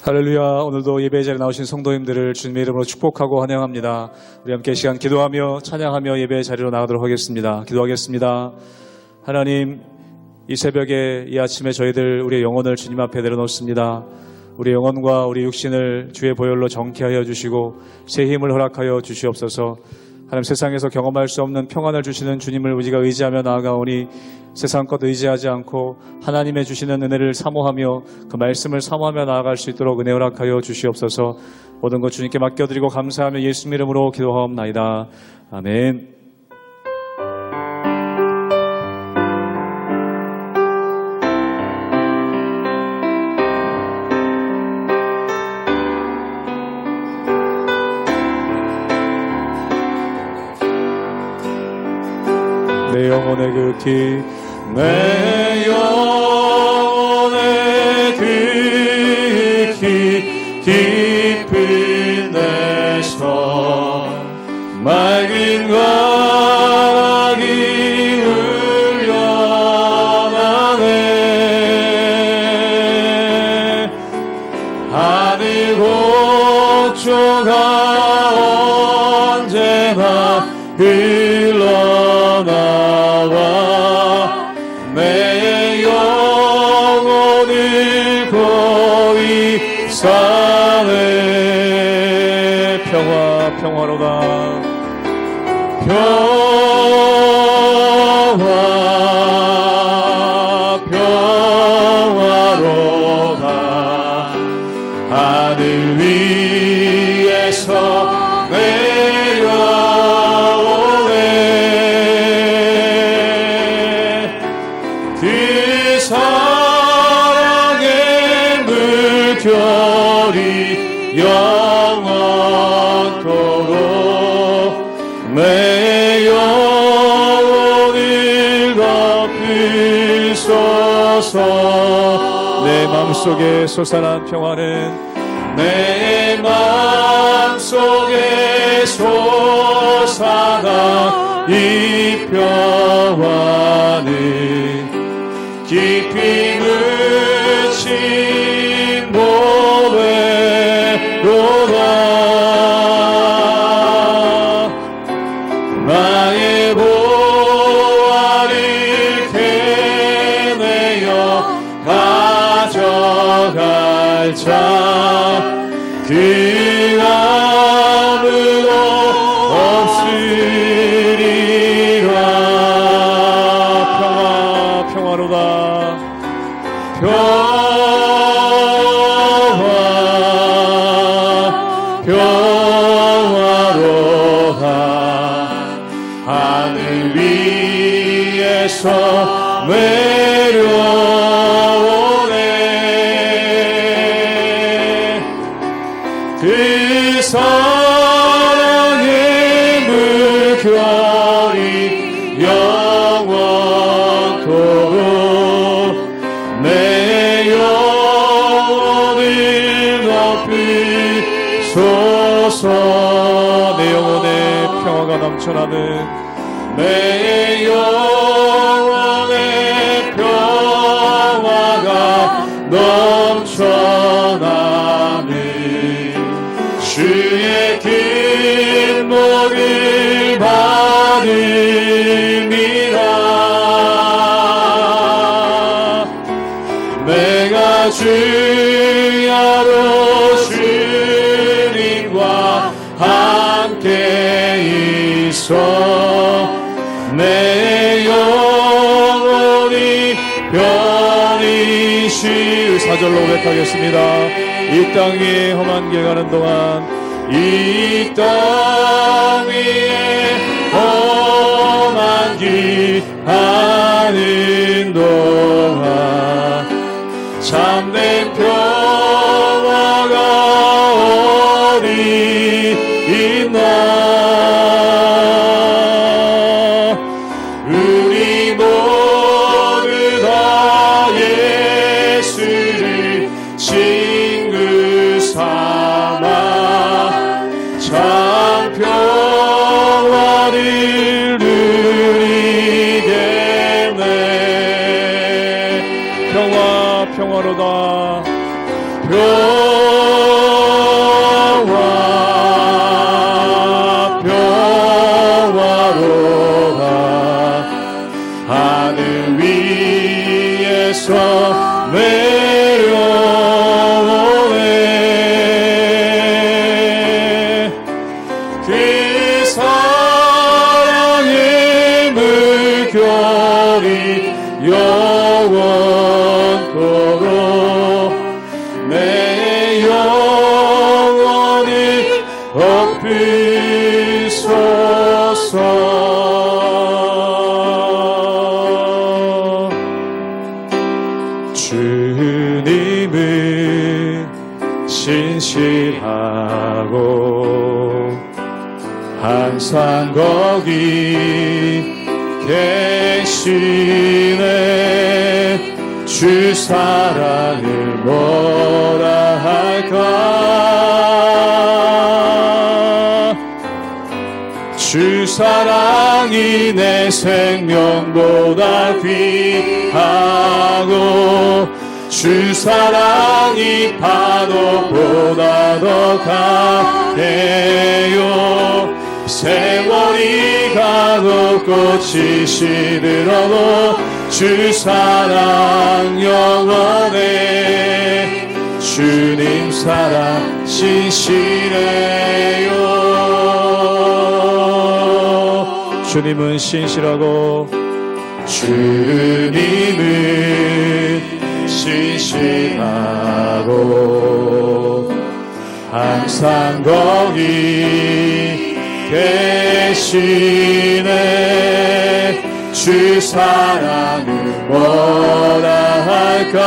할렐루야. 오늘도 예배 자리에 나오신 성도님들을 주님의 이름으로 축복하고 환영합니다. 우리 함께 시간 기도하며 찬양하며 예배 자리로 나가도록 하겠습니다. 기도하겠습니다. 하나님, 이 새벽에 이 아침에 저희들 우리의 영혼을 주님 앞에 내려놓습니다. 우리 영혼과 우리 육신을 주의 보혈로 정케하여 주시고 새 힘을 허락하여 주시옵소서. 하나님, 세상에서 경험할 수 없는 평안을 주시는 주님을 우리가 의지하며 나아가오니 세상 것 의지하지 않고 하나님의 주시는 은혜를 사모하며 그 말씀을 사모하며 나아갈 수 있도록 은혜 허락하여 주시옵소서. 모든 것 주님께 맡겨드리고 감사하며 예수 이름으로 기도하옵나이다. 아멘. 내 영혼의 극히 내 영혼의 극히 깊은 데서 맑은 과학이 흘러나네. 하늘 곡조가 언제나 흘러나와 내 영혼을 거의 사네. 평화로다. 평화로다. 하늘 위에서 그 사랑의 물결이 영원토록 내 영혼을 덮으소서. 내 마음속에 솟아난 평화는 내 마음속에 솟아난 이 평화는 깊이 묻힌 보배로다. 나의 보화를 캐내어 가져갈 자 그 아무도 없으리라. 평화로다. 평화로다. 하늘 위에서 내려오네. 그 사랑의 물결이 영원토록 내 영혼을 덮으소서. 내 영혼에 평화가 넘쳐나는 내 영혼에 평화가 넘쳐나는 주의 긴 목을 받음이라. 내가 주야로 주님과 함께 있어 내 영혼이 편히 쉬. 4절로 고백하겠습니다. 이 땅 위에 험한 길 가는 동안 이 땅 위에 험한 길 가는 동안 참된 평화가 어디 있나. 우리 모두 다 예수를 친구 삼아 참 평화를 누리게 사랑의 물결이 영원토록 내 영혼이 업히소서. 주님은 신실하고 항상 거기 계시네. 주 사랑을 뭐라 할까. 주 사랑이 내 생명보다 귀하고 주 사랑이 파도보다 더 강해요. 세월이 가고 꽃이 시들어도 주 사랑 영원해. 주님 사랑 신실해요. 주님은 신실하고 주님은 신실하고 항상 거기 계시네. 주 사랑을 뭐라 할까.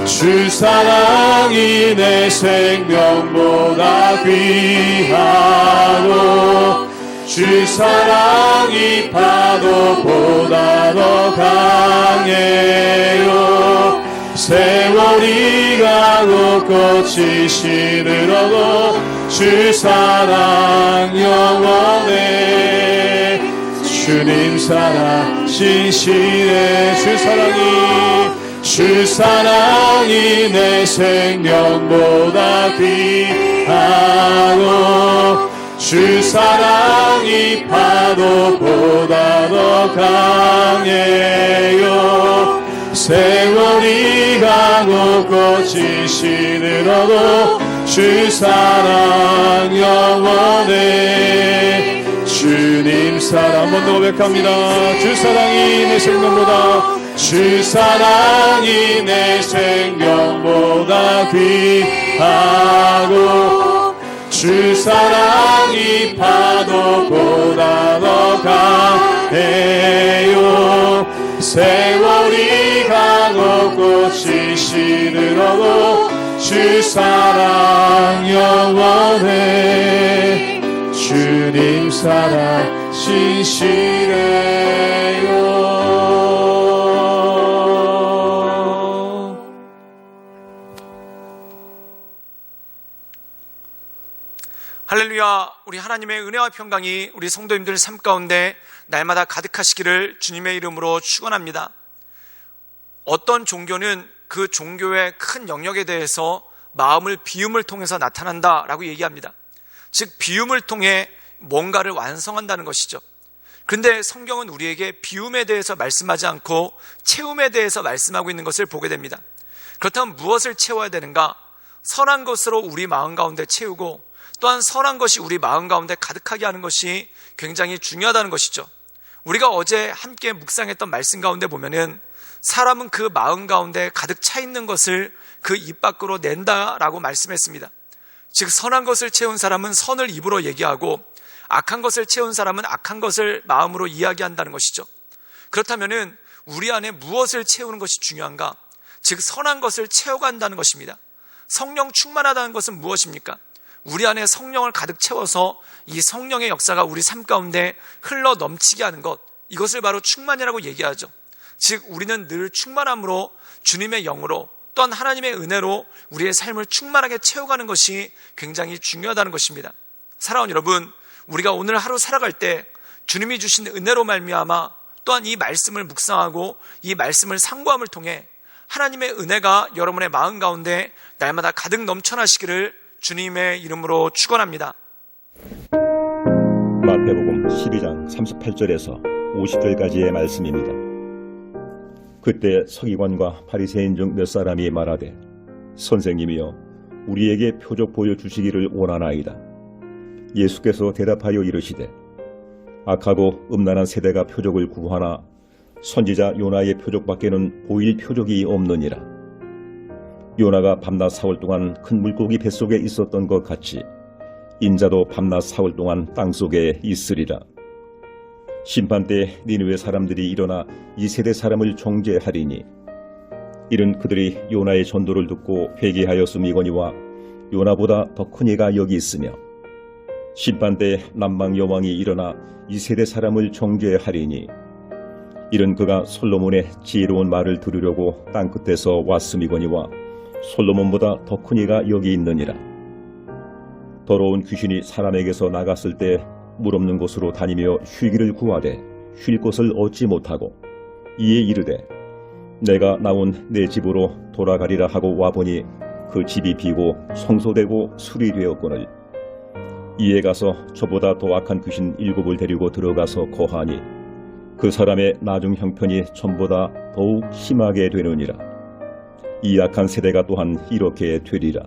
주 사랑이 내 생명보다 귀하고 주 사랑이 파도보다 더 강해요. 세월이 가고 꽃이 시들어도 주 사랑 영원해. 주님 사랑 신실해. 주 사랑이 내 생명보다 귀하고 주 사랑이 파도보다 더 강해요. 세월이 가고 꽃이 시들어도 주 사랑 영원해. 주님 사랑. 한 번 더 고백합니다. 주 사랑이 내 생명보다 주 사랑이 내 생명보다 귀하고 주 사랑이 파도보다 더 강해요. 세월이 가고 꽃이 시들어도 주 사랑 영원해. 주님 사랑 신실해요. 할렐루야. 우리 하나님의 은혜와 평강이 우리 성도님들 삶 가운데 날마다 가득하시기를 주님의 이름으로 축원합니다. 어떤 종교는 그 종교의 큰 영역에 대해서 마음을 비움을 통해서 나타난다라고 얘기합니다. 즉 비움을 통해 뭔가를 완성한다는 것이죠. 그런데 성경은 우리에게 비움에 대해서 말씀하지 않고 채움에 대해서 말씀하고 있는 것을 보게 됩니다. 그렇다면 무엇을 채워야 되는가? 선한 것으로 우리 마음 가운데 채우고 또한 선한 것이 우리 마음 가운데 가득하게 하는 것이 굉장히 중요하다는 것이죠. 우리가 어제 함께 묵상했던 말씀 가운데 보면은 사람은 그 마음 가운데 가득 차 있는 것을 그 입 밖으로 낸다라고 말씀했습니다. 즉 선한 것을 채운 사람은 선을 입으로 얘기하고 악한 것을 채운 사람은 악한 것을 마음으로 이야기한다는 것이죠. 그렇다면은 우리 안에 무엇을 채우는 것이 중요한가? 즉 선한 것을 채워간다는 것입니다. 성령 충만하다는 것은 무엇입니까? 우리 안에 성령을 가득 채워서 이 성령의 역사가 우리 삶 가운데 흘러 넘치게 하는 것, 이것을 바로 충만이라고 얘기하죠. 즉 우리는 늘 충만함으로 주님의 영으로 또한 하나님의 은혜로 우리의 삶을 충만하게 채워가는 것이 굉장히 중요하다는 것입니다. 사랑하는 여러분, 우리가 오늘 하루 살아갈 때 주님이 주신 은혜로 말미암아 또한 이 말씀을 묵상하고 이 말씀을 상고함을 통해 하나님의 은혜가 여러분의 마음 가운데 날마다 가득 넘쳐나시기를 주님의 이름으로 축원합니다. 마태복음 12장 38절에서 50절까지의 말씀입니다. 그때 서기관과 바리새인 중 몇 사람이 말하되 선생님이여 우리에게 표적 보여주시기를 원하나이다. 예수께서 대답하여 이르시되 악하고 음란한 세대가 표적을 구하나 선지자 요나의 표적밖에는 보일 표적이 없느니라. 요나가 밤낮 사흘 동안 큰 물고기 뱃속에 있었던 것 같이 인자도 밤낮 사흘 동안 땅속에 있으리라. 심판때 니느웨 사람들이 일어나 이 세대 사람을 정죄하리니 이는 그들이 요나의 전도를 듣고 회개하였음이거니와 요나보다 더 큰 이가 여기 있으며 심판때 남방 여왕이 일어나 이 세대 사람을 정죄하리니 이는 그가 솔로몬의 지혜로운 말을 들으려고 땅끝에서 왔음이거니와 솔로몬보다 더 큰 이가 여기 있느니라. 더러운 귀신이 사람에게서 나갔을 때 물 없는 곳으로 다니며 쉬기를 구하되 쉴 곳을 얻지 못하고 이에 이르되 내가 나온 내 집으로 돌아가리라 하고 와보니 그 집이 비고 성소되고 술이 되었거늘 이에 가서 저보다 더 악한 귀신 7을 데리고 들어가서 거하니 그 사람의 나중 형편이 전보다 더욱 심하게 되느니라. 이 악한 세대가 또한 이렇게 되리라.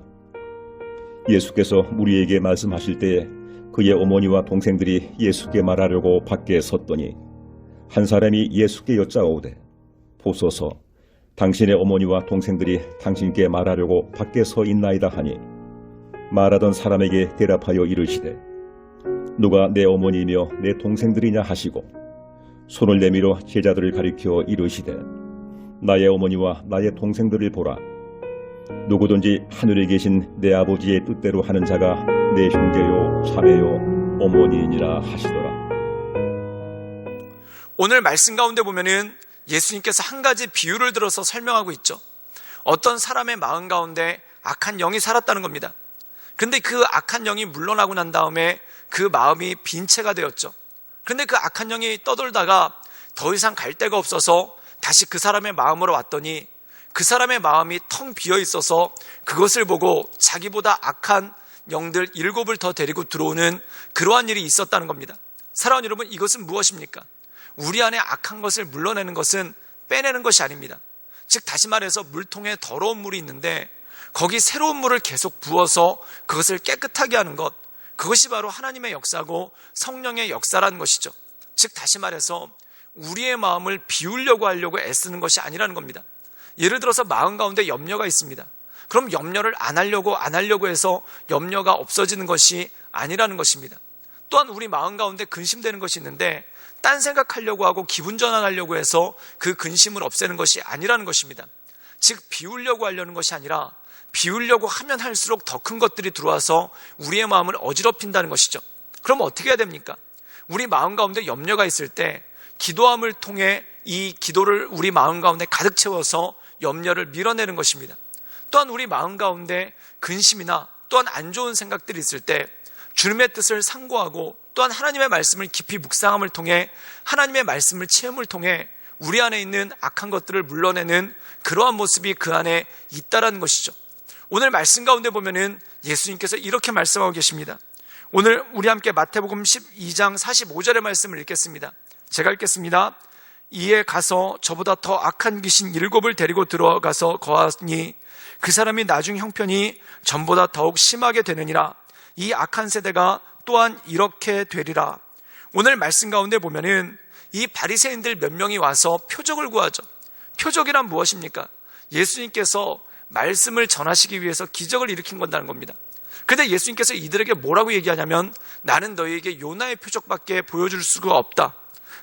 예수께서 우리에게 말씀하실 때에 그의 어머니와 동생들이 예수께 말하려고 밖에 섰더니 한 사람이 예수께 여짜오되 보소서 당신의 어머니와 동생들이 당신께 말하려고 밖에 서 있나이다 하니 말하던 사람에게 대답하여 이르시되 누가 내 어머니이며 내 동생들이냐 하시고 손을 내밀어 제자들을 가리켜 이르시되 나의 어머니와 나의 동생들을 보라. 누구든지 하늘에 계신 내 아버지의 뜻대로 하는 자가 내 형제요 자매요 어머니이니라 하시더라. 오늘 말씀 가운데 보면은 예수님께서 한 가지 비유를 들어서 설명하고 있죠. 어떤 사람의 마음 가운데 악한 영이 살았다는 겁니다. 근데 그 악한 영이 물러나고 난 다음에 그 마음이 빈 채가 되었죠. 근데 그 악한 영이 떠돌다가 더 이상 갈 데가 없어서 다시 그 사람의 마음으로 왔더니 그 사람의 마음이 텅 비어 있어서 그것을 보고 자기보다 악한 영들 7을 더 데리고 들어오는 그러한 일이 있었다는 겁니다. 사랑하는 여러분, 이것은 무엇입니까? 우리 안에 악한 것을 물러내는 것은 빼내는 것이 아닙니다. 즉 다시 말해서 물통에 더러운 물이 있는데 거기 새로운 물을 계속 부어서 그것을 깨끗하게 하는 것, 그것이 바로 하나님의 역사고 성령의 역사라는 것이죠. 즉 다시 말해서 우리의 마음을 비우려고 하려고 애쓰는 것이 아니라는 겁니다. 예를 들어서 마음 가운데 염려가 있습니다. 그럼 염려를 안 하려고 해서 염려가 없어지는 것이 아니라는 것입니다. 또한 우리 마음 가운데 근심되는 것이 있는데 딴 생각하려고 하고 기분 전환하려고 해서 그 근심을 없애는 것이 아니라는 것입니다. 즉 비우려고 하려는 것이 아니라 비우려고 하면 할수록 더 큰 것들이 들어와서 우리의 마음을 어지럽힌다는 것이죠. 그럼 어떻게 해야 됩니까? 우리 마음 가운데 염려가 있을 때 기도함을 통해 이 기도를 우리 마음 가운데 가득 채워서 염려를 밀어내는 것입니다. 또한 우리 마음 가운데 근심이나 또한 안 좋은 생각들이 있을 때 주님의 뜻을 상고하고 또한 하나님의 말씀을 깊이 묵상함을 통해 하나님의 말씀을 체험을 통해 우리 안에 있는 악한 것들을 물러내는 그러한 모습이 그 안에 있다라는 것이죠. 오늘 말씀 가운데 보면은 예수님께서 이렇게 말씀하고 계십니다. 오늘 우리 함께 마태복음 12장 45절의 말씀을 읽겠습니다. 제가 읽겠습니다. 이에 가서 저보다 더 악한 귀신 7을 데리고 들어가서 거하니 그 사람이 나중 형편이 전보다 더욱 심하게 되느니라. 이 악한 세대가 또한 이렇게 되리라. 오늘 말씀 가운데 보면은 이 바리새인들 몇 명이 와서 표적을 구하죠. 표적이란 무엇입니까? 예수님께서 말씀을 전하시기 위해서 기적을 일으킨 건다는 겁니다. 근데 예수님께서 이들에게 뭐라고 얘기하냐면 나는 너희에게 요나의 표적밖에 보여줄 수가 없다.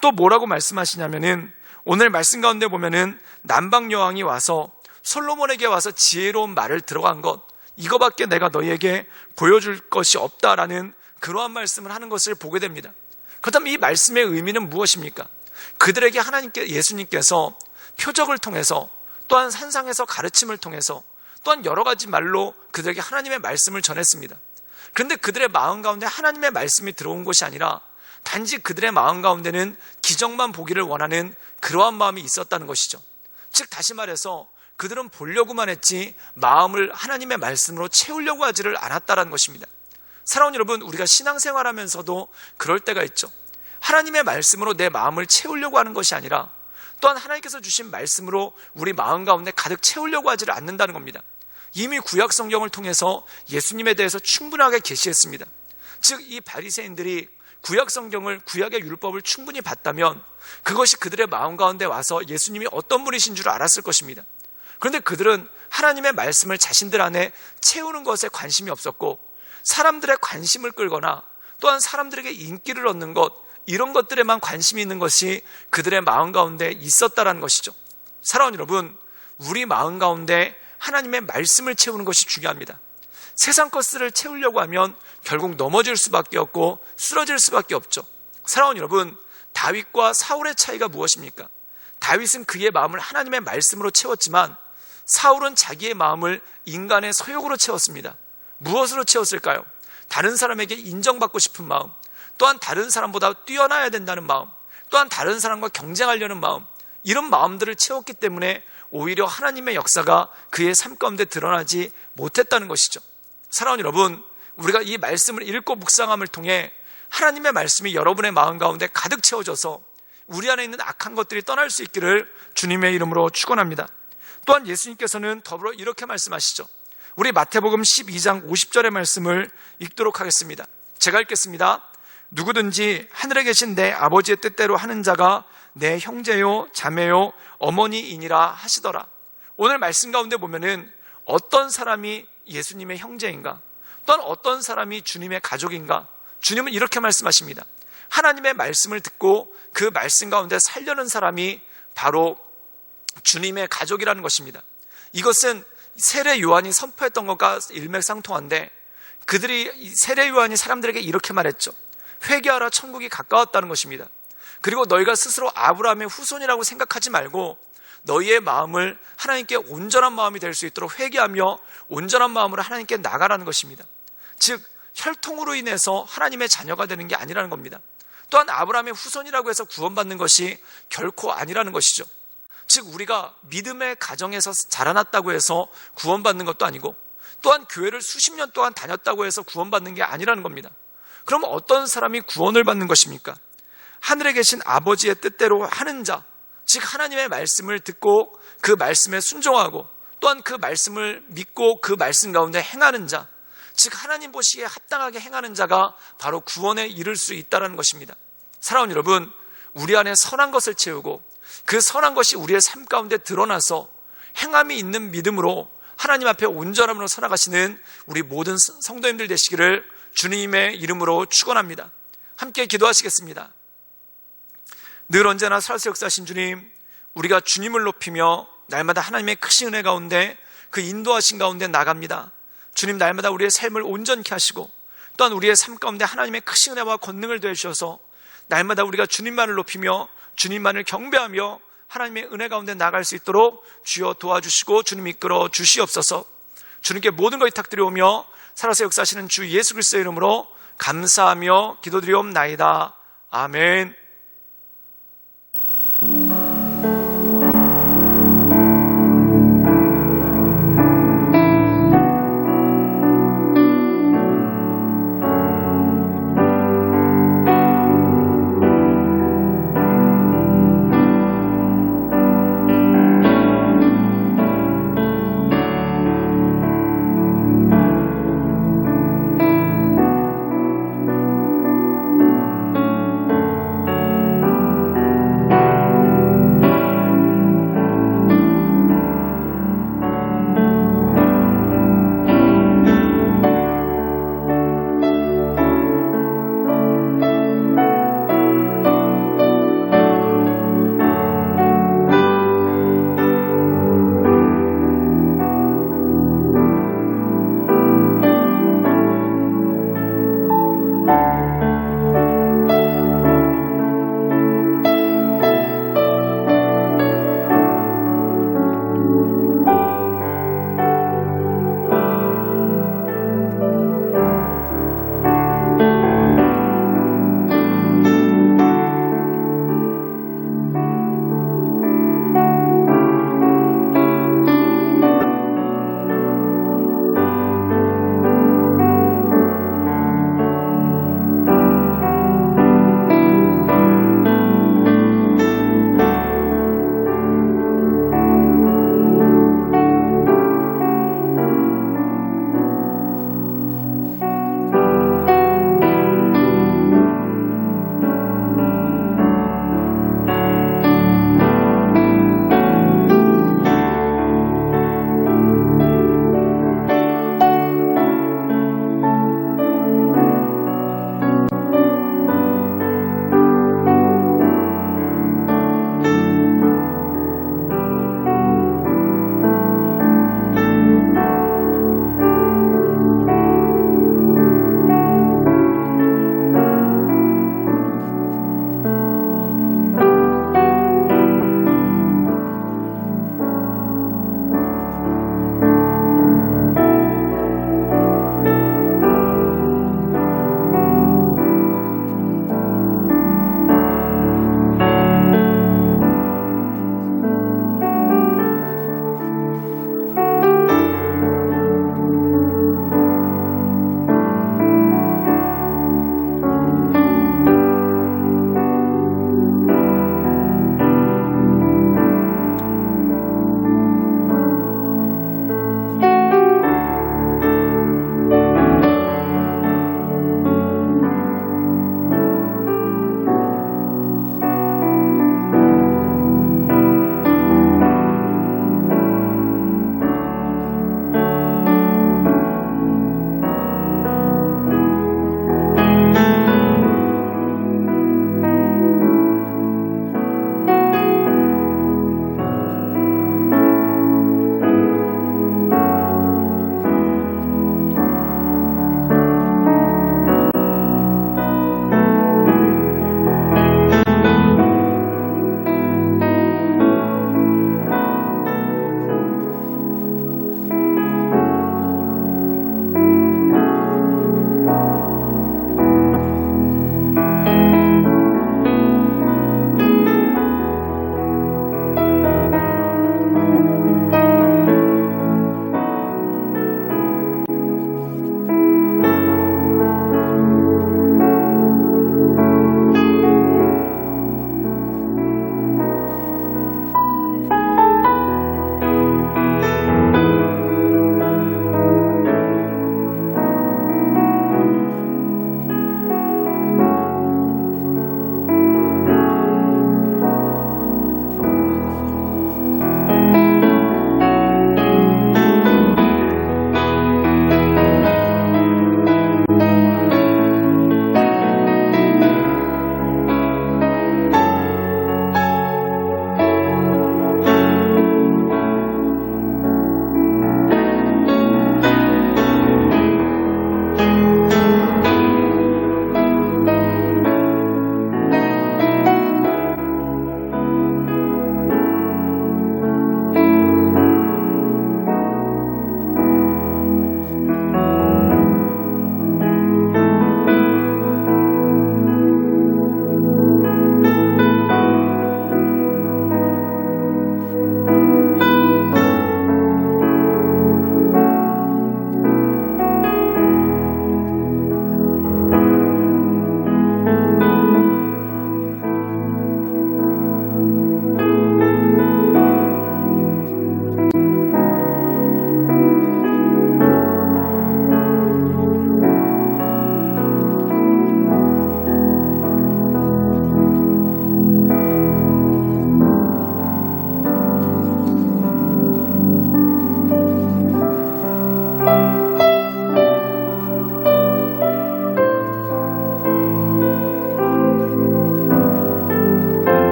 또 뭐라고 말씀하시냐면은 오늘 말씀 가운데 보면은 남방 여왕이 와서 솔로몬에게 와서 지혜로운 말을 들어간 것, 이거밖에 내가 너희에게 보여줄 것이 없다라는 그러한 말씀을 하는 것을 보게 됩니다. 그렇다면 이 말씀의 의미는 무엇입니까? 그들에게 예수님께서 표적을 통해서 또한 산상에서 가르침을 통해서 또한 여러 가지 말로 그들에게 하나님의 말씀을 전했습니다. 그런데 그들의 마음 가운데 하나님의 말씀이 들어온 것이 아니라 단지 그들의 마음 가운데는 기적만 보기를 원하는 그러한 마음이 있었다는 것이죠. 즉 다시 말해서 그들은 보려고만 했지 마음을 하나님의 말씀으로 채우려고 하지를 않았다는 것입니다. 사랑하는 여러분, 우리가 신앙생활하면서도 그럴 때가 있죠. 하나님의 말씀으로 내 마음을 채우려고 하는 것이 아니라 또한 하나님께서 주신 말씀으로 우리 마음 가운데 가득 채우려고 하지를 않는다는 겁니다. 이미 구약 성경을 통해서 예수님에 대해서 충분하게 계시했습니다. 즉 이 바리새인들이 구약 성경을, 구약의 율법을 충분히 봤다면 그것이 그들의 마음 가운데 와서 예수님이 어떤 분이신 줄 알았을 것입니다. 그런데 그들은 하나님의 말씀을 자신들 안에 채우는 것에 관심이 없었고, 사람들의 관심을 끌거나 또한 사람들에게 인기를 얻는 것, 이런 것들에만 관심이 있는 것이 그들의 마음 가운데 있었다라는 것이죠. 사랑하는 여러분, 우리 마음 가운데 하나님의 말씀을 채우는 것이 중요합니다. 세상 것들을 채우려고 하면 결국 넘어질 수밖에 없고 쓰러질 수밖에 없죠. 사랑하는 여러분, 다윗과 사울의 차이가 무엇입니까? 다윗은 그의 마음을 하나님의 말씀으로 채웠지만 사울은 자기의 마음을 인간의 소욕으로 채웠습니다. 무엇으로 채웠을까요? 다른 사람에게 인정받고 싶은 마음, 또한 다른 사람보다 뛰어나야 된다는 마음, 또한 다른 사람과 경쟁하려는 마음, 이런 마음들을 채웠기 때문에 오히려 하나님의 역사가 그의 삶 가운데 드러나지 못했다는 것이죠. 사랑하는 여러분, 우리가 이 말씀을 읽고 묵상함을 통해 하나님의 말씀이 여러분의 마음 가운데 가득 채워져서 우리 안에 있는 악한 것들이 떠날 수 있기를 주님의 이름으로 축원합니다. 또한 예수님께서는 더불어 이렇게 말씀하시죠. 우리 마태복음 12장 50절의 말씀을 읽도록 하겠습니다. 제가 읽겠습니다. 누구든지 하늘에 계신 내 아버지의 뜻대로 하는 자가 내 형제요 자매요 어머니이니라 하시더라. 오늘 말씀 가운데 보면은 어떤 사람이 예수님의 형제인가, 또한 어떤 사람이 주님의 가족인가, 주님은 이렇게 말씀하십니다. 하나님의 말씀을 듣고 그 말씀 가운데 살려는 사람이 바로 주님의 가족이라는 것입니다. 이것은 세례 요한이 선포했던 것과 일맥상통한데, 그들이 세례 요한이 사람들에게 이렇게 말했죠. 회개하라, 천국이 가까웠다는 것입니다. 그리고 너희가 스스로 아브라함의 후손이라고 생각하지 말고 너희의 마음을 하나님께 온전한 마음이 될 수 있도록 회개하며 온전한 마음으로 하나님께 나가라는 것입니다. 즉 혈통으로 인해서 하나님의 자녀가 되는 게 아니라는 겁니다. 또한 아브라함의 후손이라고 해서 구원받는 것이 결코 아니라는 것이죠. 즉 우리가 믿음의 가정에서 자라났다고 해서 구원받는 것도 아니고, 또한 교회를 수십 년 동안 다녔다고 해서 구원받는 게 아니라는 겁니다. 그럼 어떤 사람이 구원을 받는 것입니까? 하늘에 계신 아버지의 뜻대로 하는 자, 즉 하나님의 말씀을 듣고 그 말씀에 순종하고 또한 그 말씀을 믿고 그 말씀 가운데 행하는 자, 즉 하나님 보시기에 합당하게 행하는 자가 바로 구원에 이를 수 있다는 것입니다. 사랑하는 여러분, 우리 안에 선한 것을 채우고 그 선한 것이 우리의 삶 가운데 드러나서 행함이 있는 믿음으로 하나님 앞에 온전함으로 살아가시는 우리 모든 성도님들 되시기를 주님의 이름으로 축원합니다. 함께 기도하시겠습니다. 늘 언제나 살아서 역사하신 주님, 우리가 주님을 높이며 날마다 하나님의 크신 은혜 가운데 그 인도하신 가운데 나갑니다. 주님, 날마다 우리의 삶을 온전케 하시고 또한 우리의 삶 가운데 하나님의 크신 은혜와 권능을 더해주셔서 날마다 우리가 주님만을 높이며 주님만을 경배하며 하나님의 은혜 가운데 나갈 수 있도록 주여 도와주시고 주님 이끌어 주시옵소서. 주님께 모든 것 부탁드리오며 살아서 역사하시는 주 예수 그리스도의 이름으로 감사하며 기도드리옵나이다. 아멘.